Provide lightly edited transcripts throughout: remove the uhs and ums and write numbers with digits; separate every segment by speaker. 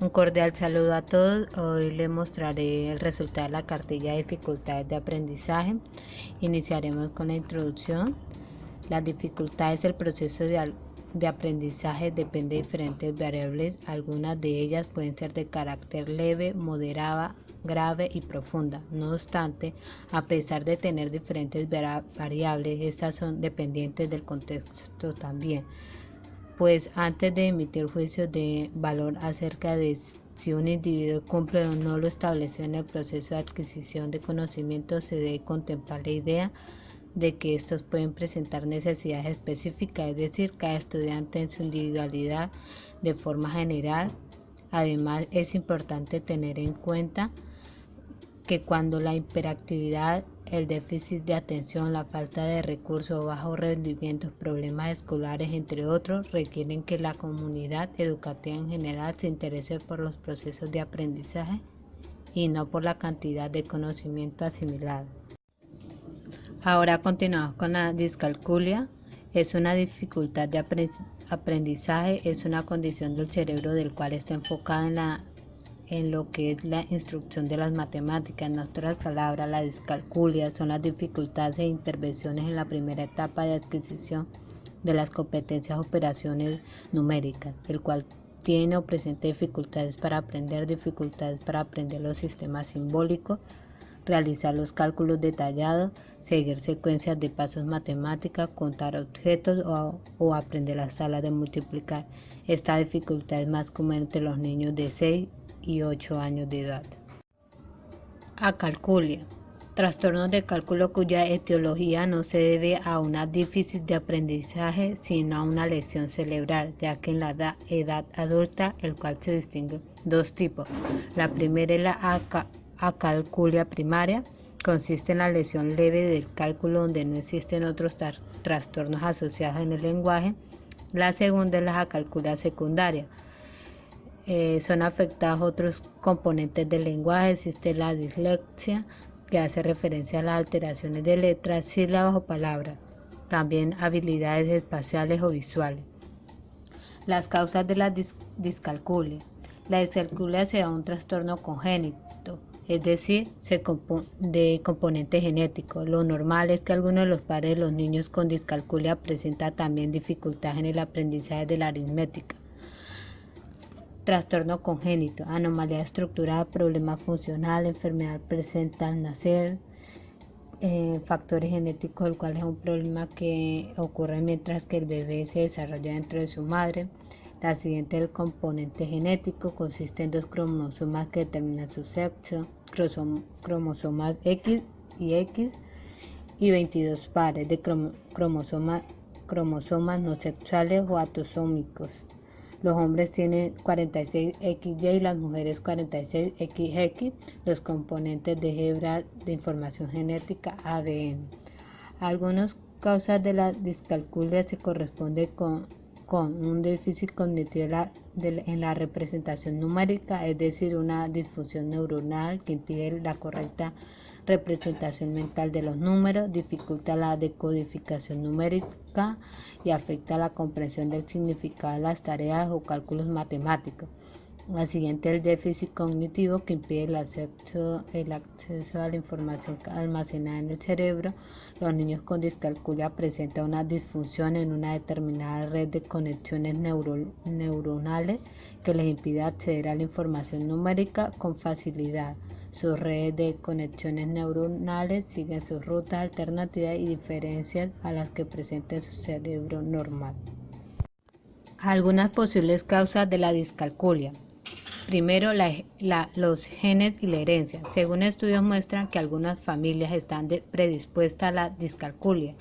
Speaker 1: Un cordial saludo a todos. Hoy les mostraré el resultado de la cartilla de dificultades de aprendizaje. Iniciaremos con la introducción. Las dificultades del proceso de aprendizaje depende de diferentes variables. Algunas de ellas pueden ser de carácter leve, moderada, grave y profunda. No obstante, a pesar de tener diferentes variables, estas son dependientes del contexto también. Pues antes de emitir juicios de valor acerca de si un individuo cumple o no lo establecido en el proceso de adquisición de conocimientos, se debe contemplar la idea de que estos pueden presentar necesidades específicas, es decir, cada estudiante en su individualidad de forma general. Además, es importante tener en cuenta que cuando la hiperactividad, el déficit de atención, la falta de recursos o bajo rendimiento, problemas escolares, entre otros, requieren que la comunidad educativa en general se interese por los procesos de aprendizaje y no por la cantidad de conocimiento asimilado. Ahora continuamos con la discalculia. Es una dificultad de aprendizaje, es una condición del cerebro del cual está enfocada en lo que es la instrucción de las matemáticas. En otras palabras, la discalculia son las dificultades e intervenciones en la primera etapa de adquisición de las competencias operaciones numéricas, el cual tiene o presenta dificultades para aprender los sistemas simbólicos, realizar los cálculos detallados, seguir secuencias de pasos matemáticas, contar objetos o aprender las tablas de multiplicar. Esta dificultad es más común entre los niños de 6 y 8 años de edad. Acalculia. Trastornos de cálculo cuya etiología no se debe a una déficit de aprendizaje, sino a una lesión cerebral, ya que en la edad adulta, el cual se distingue dos tipos. La primera es la acalculia primaria, consiste en la lesión leve del cálculo donde no existen otros trastornos asociados en el lenguaje. La segunda es la acalculia secundaria. Son afectados otros componentes del lenguaje. Existe la dislexia, que hace referencia a las alteraciones de letras, sílabas o palabras, también habilidades espaciales o visuales. Las causas de la discalculia. La discalculia se da un trastorno congénito, es decir, de componente genético. Lo normal es que algunos de los padres de los niños con discalculia presentan también dificultades en el aprendizaje de la aritmética. Trastorno congénito, anomalía estructural, problema funcional, enfermedad presente al nacer, factores genéticos, el cual es un problema que ocurre mientras que el bebé se desarrolla dentro de su madre. La siguiente, el componente genético, consiste en 2 cromosomas que determinan su sexo, cromosomas X y 22 pares de cromosomas no sexuales o autosómicos. Los hombres tienen 46XY y las mujeres 46XX, los componentes de hebra de información genética ADN. Algunas causas de la discalculia se corresponden con un déficit cognitivo en la representación numérica, es decir, una disfunción neuronal que impide la correcta representación mental de los números, dificulta la decodificación numérica y afecta la comprensión del significado de las tareas o cálculos matemáticos. La siguiente es el déficit cognitivo, que impide el acceso a la información almacenada en el cerebro. Los niños con discalculia presentan una disfunción en una determinada red de conexiones neuronales que les impide acceder a la información numérica con facilidad. Sus redes de conexiones neuronales siguen sus rutas alternativas y diferencias a las que presenta su cerebro normal. Algunas posibles causas de la discalculia. Primero, los genes y la herencia. Según estudios muestran que algunas familias están predispuestas a la discalculia.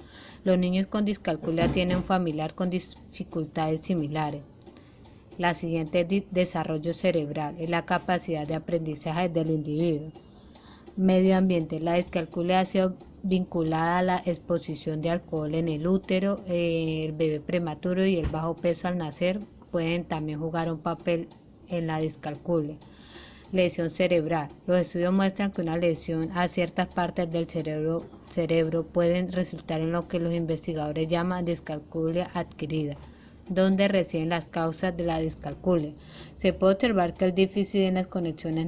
Speaker 1: Los niños con discalculia tienen un familiar con dificultades similares. La siguiente es desarrollo cerebral, es la capacidad de aprendizaje del individuo. Medio ambiente. La discalculia ha sido vinculada a la exposición de alcohol en el útero, el bebé prematuro y el bajo peso al nacer pueden también jugar un papel en la discalculia. Lesión cerebral. Los estudios muestran que una lesión a ciertas partes del cerebro pueden resultar en lo que los investigadores llaman discalculia adquirida. donde residen las causas de la discalculia. Se puede observar que el déficit en las conexiones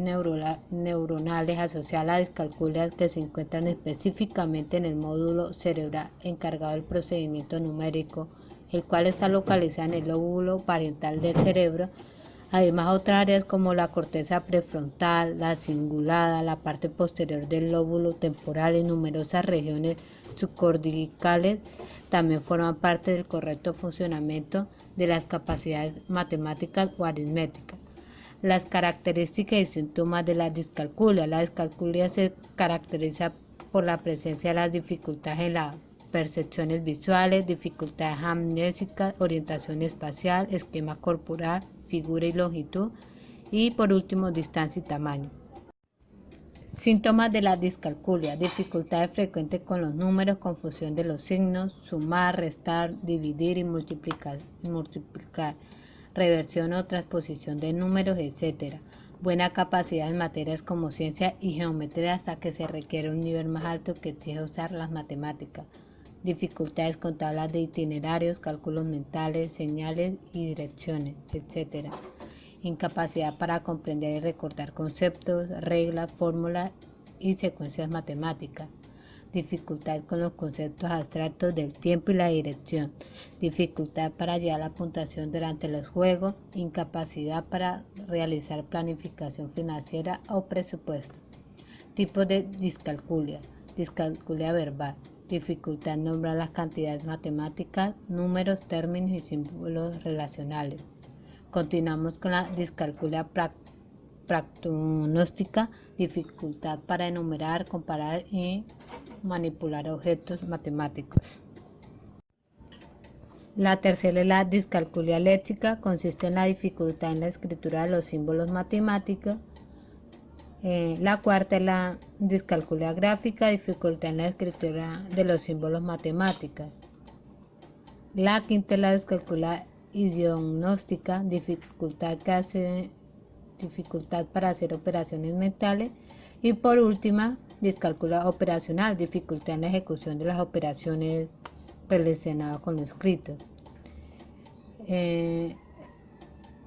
Speaker 1: neuronales asociadas a la discalculia que se encuentran específicamente en el módulo cerebral encargado del procesamiento numérico, el cual está localizado en el lóbulo parietal del cerebro. Además, otras áreas como la corteza prefrontal, la cingulada, la parte posterior del lóbulo temporal y numerosas regiones subcorticales también forman parte del correcto funcionamiento de las capacidades matemáticas o aritméticas. Las características y síntomas de la discalculia. La discalculia se caracteriza por la presencia de las dificultades en las percepciones visuales, dificultades amnésicas, orientación espacial, esquema corporal, figura y longitud, y por último distancia y tamaño. Síntomas de la discalculia: dificultades frecuentes con los números, confusión de los signos, sumar, restar, dividir y multiplicar, reversión o transposición de números, etc. Buena capacidad en materias como ciencia y geometría, hasta que se requiere un nivel más alto que exige usar las matemáticas. Dificultades con tablas de itinerarios, cálculos mentales, señales y direcciones, etc. Incapacidad para comprender y recordar conceptos, reglas, fórmulas y secuencias matemáticas. Dificultad con los conceptos abstractos del tiempo y la dirección. Dificultad para llevar la puntuación durante los juegos. Incapacidad para realizar planificación financiera o presupuesto. Tipos de discalculia. Discalculia verbal. Dificultad en nombrar las cantidades matemáticas, números, términos y símbolos relacionales. Continuamos con la discalculia pragnostica, dificultad para enumerar, comparar y manipular objetos matemáticos. La tercera es la discalculia léxica, consiste en la dificultad en la escritura de los símbolos matemáticos. La cuarta es la discalculia gráfica, dificultad en la escritura de los símbolos matemáticos. La quinta es la discalculia idiagnóstica, dificultad para hacer operaciones mentales. Y por última, discalculia operacional, dificultad en la ejecución de las operaciones relacionadas con lo escrito.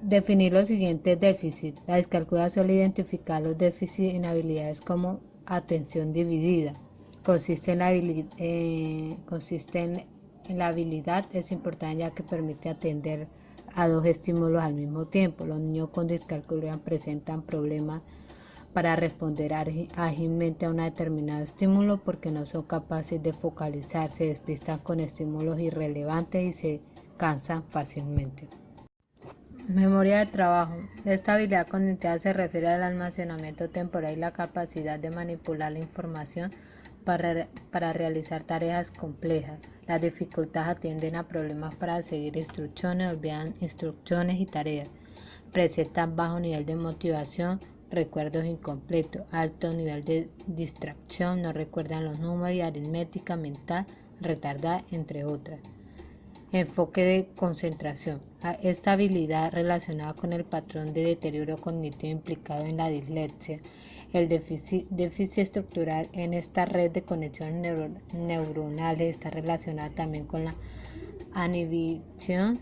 Speaker 1: Definir los siguientes déficits. La discalculia suele identificar los déficits en habilidades como atención dividida. Consiste en la habilidad, es importante ya que permite atender a dos estímulos al mismo tiempo. Los niños con discalculia presentan problemas para responder ágilmente a un determinado estímulo porque no son capaces de focalizar, se despistan con estímulos irrelevantes y se cansan fácilmente. Memoria de trabajo. Esta habilidad cognitiva se refiere al almacenamiento temporal y la capacidad de manipular la información para realizar tareas complejas. Las dificultades atienden a problemas para seguir instrucciones, olvidan instrucciones y tareas. Presentan bajo nivel de motivación, recuerdos incompletos, alto nivel de distracción, no recuerdan los números y aritmética mental retardada, entre otras. Enfoque de concentración. Esta habilidad relacionada con el patrón de deterioro cognitivo implicado en la dislexia. El déficit estructural en esta red de conexiones neuronales está relacionada también con la inhibición.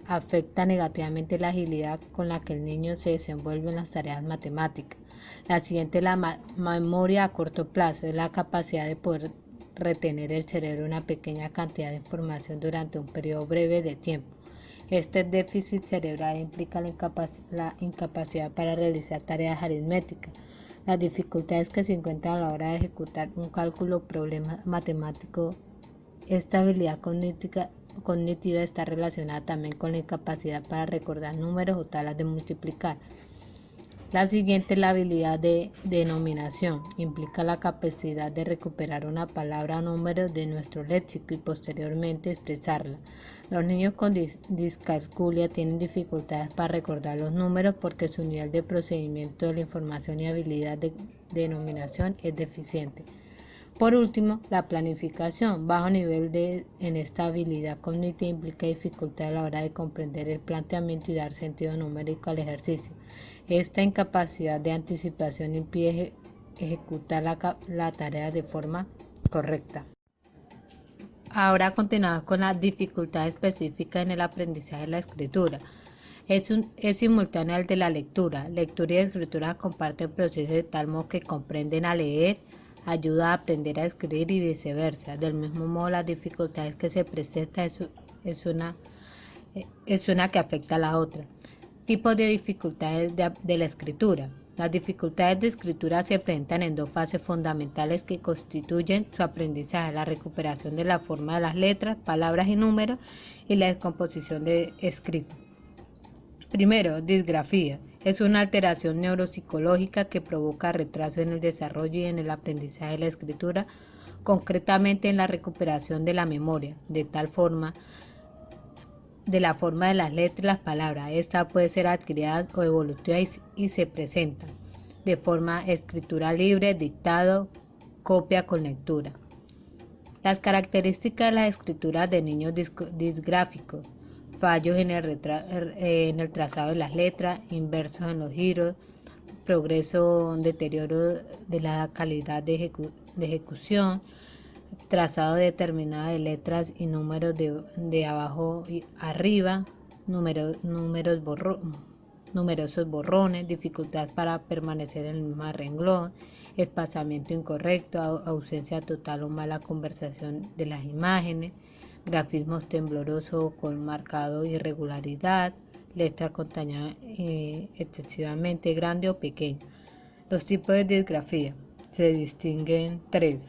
Speaker 1: Afecta negativamente la agilidad con la que el niño se desenvuelve en las tareas matemáticas. La siguiente es la memoria a corto plazo, es la capacidad de poder retener el cerebro una pequeña cantidad de información durante un periodo breve de tiempo. Este déficit cerebral implica la incapacidad para realizar tareas aritméticas. Las dificultades que se encuentran a la hora de ejecutar un cálculo o problema matemático. Esta habilidad cognitiva está relacionada también con la incapacidad para recordar números o tablas de multiplicar. La siguiente es la habilidad de denominación. Implica la capacidad de recuperar una palabra o número de nuestro léxico y posteriormente expresarla. Los niños con discalculia tienen dificultades para recordar los números porque su nivel de procesamiento de la información y habilidad de denominación es deficiente. Por último, la planificación. Bajo nivel en esta habilidad cognitiva implica dificultad a la hora de comprender el planteamiento y dar sentido numérico al ejercicio. Esta incapacidad de anticipación impide ejecutar la tarea de forma correcta. Ahora continuamos con la dificultad específica en el aprendizaje de la escritura. Es simultáneo al de la lectura. Lectura y escritura comparten procesos de tal modo que comprenden a leer, ayuda a aprender a escribir y viceversa. Del mismo modo, las dificultades que se presentan es una que afecta a la otra. Tipos de dificultades de la escritura. Las dificultades de escritura se presentan en dos fases fundamentales que constituyen su aprendizaje: la recuperación de la forma de las letras, palabras y números, y la descomposición de escrito. Primero, disgrafía. Es una alteración neuropsicológica que provoca retraso en el desarrollo y en el aprendizaje de la escritura, concretamente en la recuperación de la memoria, de la forma de las letras y las palabras. Esta puede ser adquirida o evolutiva y se presenta de forma escritura libre, dictado, copia con lectura. Las características de la escritura de niños disgráficos: fallos en el trazado de las letras, inversos en los giros, deterioro de la calidad de ejecución, trazado determinado de letras y números de abajo y arriba, numerosos borrones, dificultad para permanecer en el mismo renglón, espaciamiento incorrecto, ausencia total o mala conversación de las imágenes, grafismos temblorosos con marcado irregularidad, letra con tamaño excesivamente grande o pequeño. Los tipos de disgrafía: se distinguen tres.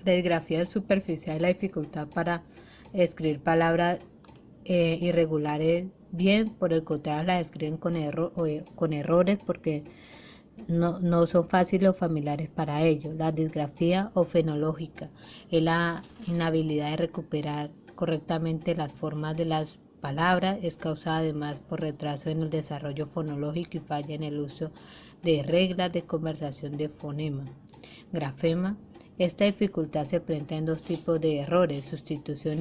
Speaker 1: La disgrafía superficial es la dificultad para escribir palabras irregulares bien, por el contrario la escriben con errores porque no son fáciles o familiares para ellos. La disgrafía o fenológica es la inhabilidad de recuperar correctamente las formas de las palabras, es causada además por retraso en el desarrollo fonológico y falla en el uso de reglas de conversación de fonema. Grafema. Esta dificultad se presenta en dos tipos de errores: sustitución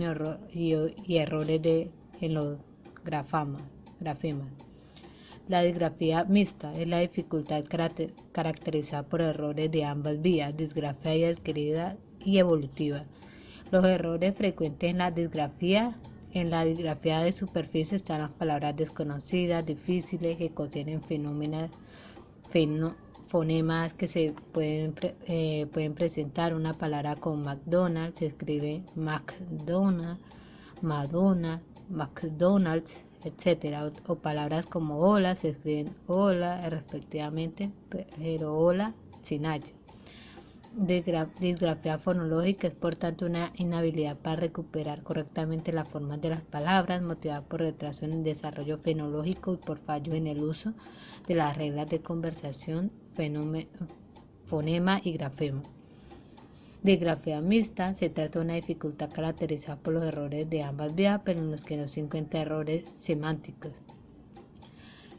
Speaker 1: y errores en los grafemas. La disgrafía mixta es la dificultad caracterizada por errores de ambas vías, disgrafía adquirida y evolutiva. Los errores frecuentes en la disgrafía de superficie están las palabras desconocidas, difíciles, que contienen fonemas que se pueden presentar. Una palabra como McDonald's se escribe McDonald, Madonna, McDonald's, etc. O palabras como hola se escriben hola respectivamente, pero hola sin H. Disgrafía fonológica es por tanto una inhabilidad para recuperar correctamente las formas de las palabras, motivada por retraso en el desarrollo fenológico y por fallo en el uso de las reglas de conversación, fonema y grafema. Disgrafía mixta se trata de una dificultad caracterizada por los errores de ambas vías, pero en los que no se encuentran errores semánticos.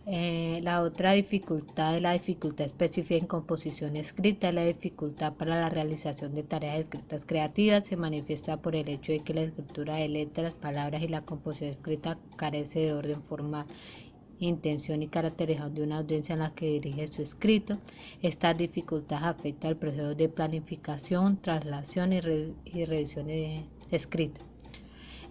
Speaker 1: La otra dificultad es la dificultad específica en composición escrita. La dificultad para la realización de tareas escritas creativas se manifiesta por el hecho de que la escritura de letras, palabras y la composición escrita carece de orden formal, intención y caracterización de una audiencia en la que dirige su escrito. Estas dificultades afectan el proceso de planificación, traslación y revisión de escrita.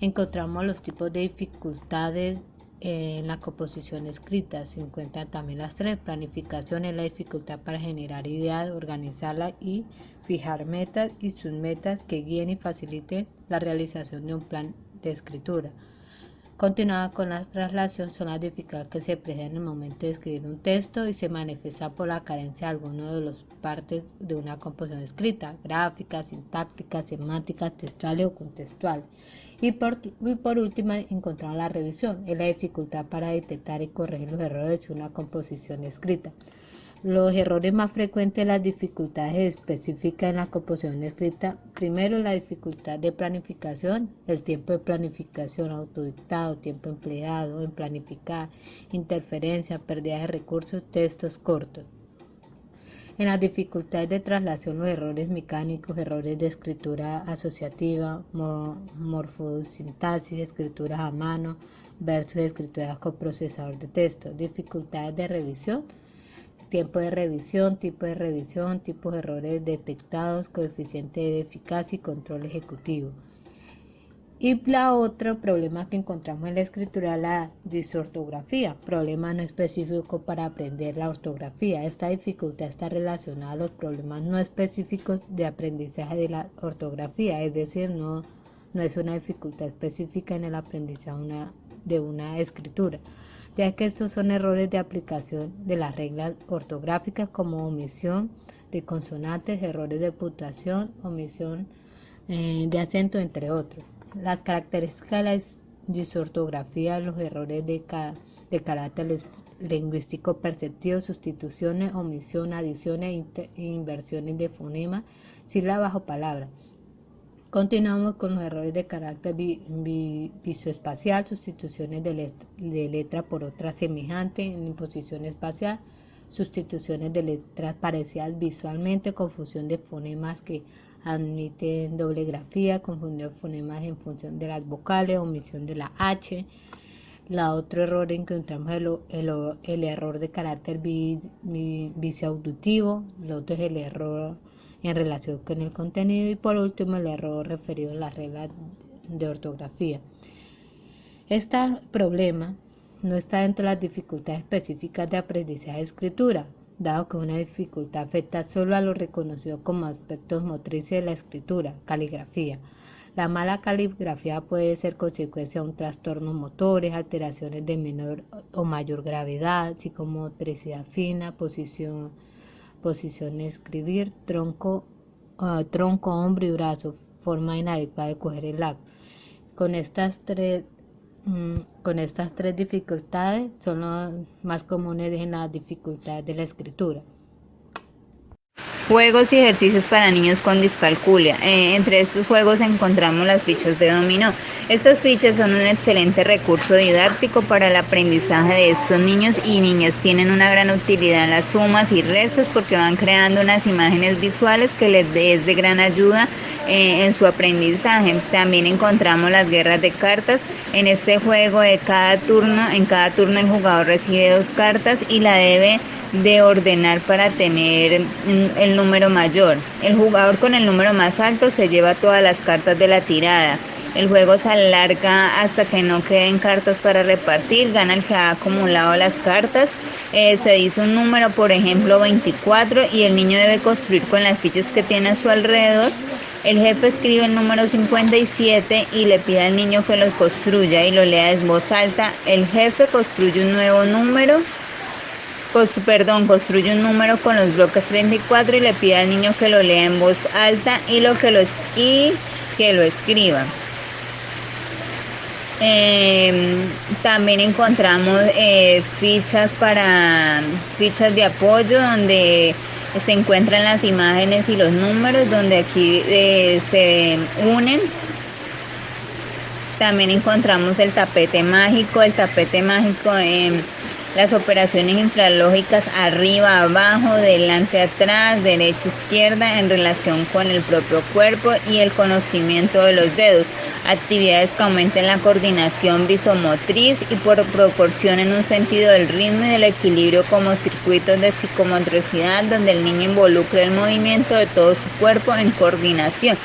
Speaker 1: Encontramos los tipos de dificultades en la composición escrita. Se encuentran también las tres. Planificación es la dificultad para generar ideas, organizarlas y fijar metas y submetas que guíen y faciliten la realización de un plan de escritura. Continuada con la traslación son las dificultades que se presentan en el momento de escribir un texto y se manifiesta por la carencia de alguna de las partes de una composición escrita: gráfica, sintáctica, semántica, textual o contextual. Y por último encontramos la revisión, es la dificultad para detectar y corregir los errores de una composición escrita. Los errores más frecuentes, las dificultades específicas en la composición escrita: primero, la dificultad de planificación, el tiempo de planificación, autodictado, tiempo empleado en planificar, interferencia, pérdida de recursos, textos cortos. En las dificultades de traslación, los errores mecánicos, errores de escritura asociativa, morfosintaxis, escrituras a mano versus escrituras con procesador de texto. Dificultades de revisión: tiempo de revisión, tipos de errores detectados, coeficiente de eficacia y control ejecutivo. Y la otro problema que encontramos en la escritura es la disortografía, problema no específico para aprender la ortografía. Esta dificultad está relacionada a los problemas no específicos de aprendizaje de la ortografía, es decir, no es una dificultad específica en el aprendizaje de una escritura, ya que estos son errores de aplicación de las reglas ortográficas como omisión de consonantes, errores de puntuación, omisión de acento, entre otros. Las características de la disortografía, los errores de carácter lingüístico perceptivo, sustituciones, omisión, adiciones e inversiones de fonema, sílabas o palabras. Continuamos con los errores de carácter visoespacial, sustituciones de letra por otra semejante en posición espacial, sustituciones de letras parecidas visualmente, confusión de fonemas que admiten doble grafía, confundión de fonemas en función de las vocales, omisión de la H. La otro error encontramos el error de carácter visoauditivo, el otro es el error en relación con el contenido y por último el error referido a las reglas de ortografía. Este problema no está dentro de las dificultades específicas de aprendizaje de escritura, dado que una dificultad afecta solo a lo reconocido como aspectos motrices de la escritura, caligrafía. La mala caligrafía puede ser consecuencia de un trastorno motores, alteraciones de menor o mayor gravedad, psicomotricidad fina, posición de escribir, tronco, hombro y brazo, forma inadecuada de coger el lápiz. Con estas tres dificultades son las más comunes en las dificultades de la escritura.
Speaker 2: Juegos y ejercicios para niños con discalculia. Entre estos juegos encontramos las fichas de dominó. Estas fichas son un excelente recurso didáctico para el aprendizaje de estos niños y niñas. Tienen una gran utilidad en las sumas y restas porque van creando unas imágenes visuales que les es de gran ayuda en su aprendizaje. También encontramos las guerras de cartas. En este juego en cada turno el jugador recibe 2 cartas y la debe de ordenar para tener el número mayor. El jugador con el número más alto se lleva todas las cartas de la tirada. El juego se alarga hasta que no queden cartas para repartir. Gana el que ha acumulado las cartas. Se dice un número, por ejemplo 24, y el niño debe construir con las fichas que tiene a su alrededor. El jefe escribe el número 57 y le pide al niño que los construya y lo lea en voz alta. El jefe construye un nuevo número. Construye un número con los bloques 34 y le pide al niño que lo lea en voz alta y que lo escriba. También encontramos fichas de apoyo donde se encuentran las imágenes y los números, donde aquí se unen. También encontramos el tapete mágico. Las operaciones infralógicas arriba, abajo, delante, atrás, derecha, izquierda en relación con el propio cuerpo y el conocimiento de los dedos. Actividades que aumenten la coordinación visomotriz y proporcionen un sentido del ritmo y del equilibrio como circuitos de psicomotricidad donde el niño involucra el movimiento de todo su cuerpo en coordinación.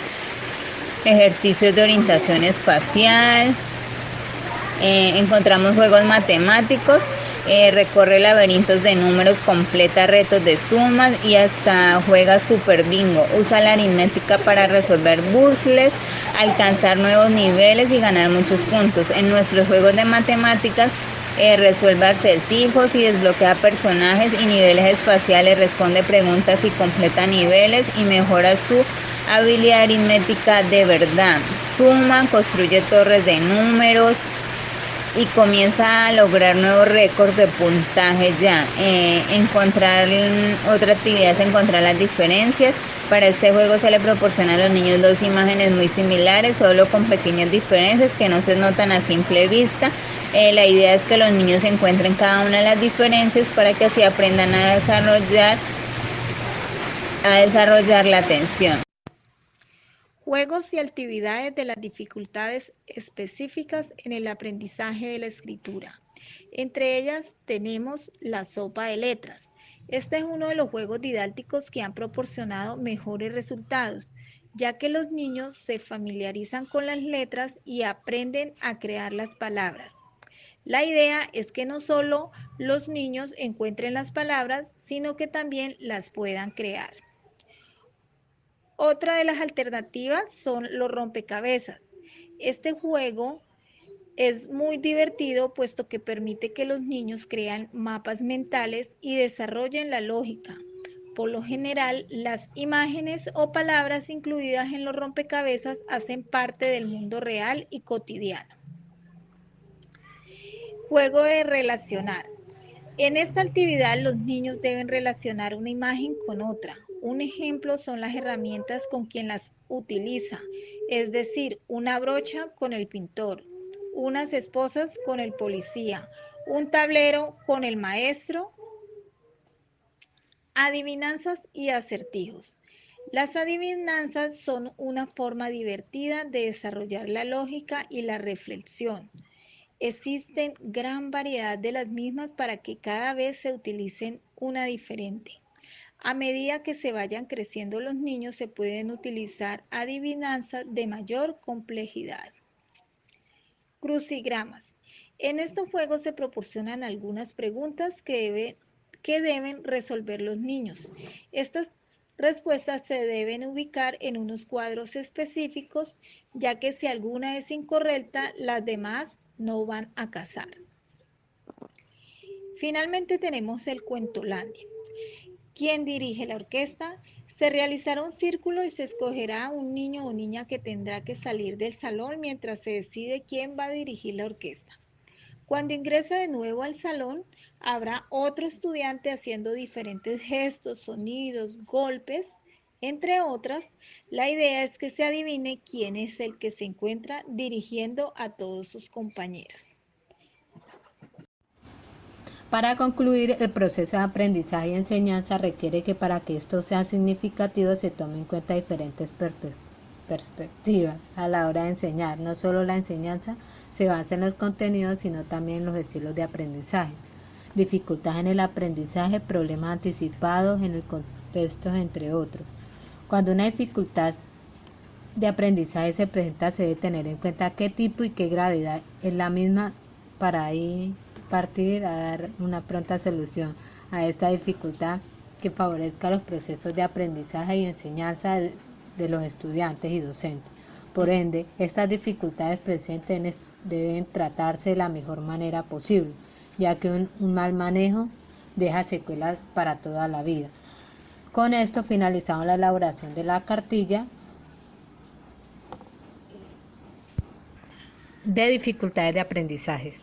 Speaker 2: Ejercicios de orientación espacial. Encontramos juegos matemáticos. Recorre laberintos de números, completa retos de sumas y hasta juega super bingo. Usa la aritmética para resolver puzzles, alcanzar nuevos niveles y ganar muchos puntos. En nuestros juegos de matemáticas resuelve acertijos y desbloquea personajes y niveles espaciales, responde preguntas y completa niveles y mejora su habilidad aritmética de verdad. Suma, construye torres de números y comienza a lograr nuevos récords de puntaje ya. Otra actividad es encontrar las diferencias. Para este juego se le proporciona a los niños 2 imágenes muy similares, solo con pequeñas diferencias que no se notan a simple vista. La idea es que los niños encuentren cada una de las diferencias para que así aprendan a desarrollar la atención.
Speaker 3: Juegos y actividades de las dificultades específicas en el aprendizaje de la escritura. Entre ellas tenemos la sopa de letras. Este es uno de los juegos didácticos que han proporcionado mejores resultados. ya que los niños se familiarizan con las letras y aprenden a crear las palabras. La idea es que no solo los niños encuentren las palabras, sino que también las puedan crear. Otra de las alternativas son los rompecabezas. Este juego es muy divertido puesto que permite que los niños crean mapas mentales y desarrollen la lógica. Por lo general, las imágenes o palabras incluidas en los rompecabezas hacen parte del mundo real y cotidiano. Juego de relacionar. En esta actividad los niños deben relacionar una imagen con otra. Un ejemplo son las herramientas con quien las utiliza, es decir, una brocha con el pintor, unas esposas con el policía, un tablero con el maestro. Adivinanzas y acertijos. Las adivinanzas son una forma divertida de desarrollar la lógica y la reflexión. Existen gran variedad de las mismas para que cada vez se utilicen una diferente. A medida que se vayan creciendo los niños, se pueden utilizar adivinanzas de mayor complejidad. Crucigramas. En estos juegos se proporcionan algunas preguntas que deben resolver los niños. Estas respuestas se deben ubicar en unos cuadros específicos, ya que si alguna es incorrecta, las demás no van a casar. Finalmente tenemos el Cuentolandia. ¿Quién dirige la orquesta? Se realizará un círculo y se escogerá un niño o niña que tendrá que salir del salón mientras se decide quién va a dirigir la orquesta. Cuando ingrese de nuevo al salón, habrá otro estudiante haciendo diferentes gestos, sonidos, golpes, entre otras. La idea es que se adivine quién es el que se encuentra dirigiendo a todos sus compañeros.
Speaker 1: Para concluir, el proceso de aprendizaje y enseñanza requiere que para que esto sea significativo se tome en cuenta diferentes perspectivas a la hora de enseñar. No solo la enseñanza se basa en los contenidos, sino también en los estilos de aprendizaje. Dificultades en el aprendizaje, problemas anticipados en el contexto, entre otros. Cuando una dificultad de aprendizaje se presenta, se debe tener en cuenta qué tipo y qué gravedad es la misma para ahí partir a dar una pronta solución a esta dificultad que favorezca los procesos de aprendizaje y enseñanza de los estudiantes y docentes. Por ende, estas dificultades presentes deben tratarse de la mejor manera posible, ya que un mal manejo deja secuelas para toda la vida. Con esto finalizamos la elaboración de la cartilla de dificultades de aprendizaje.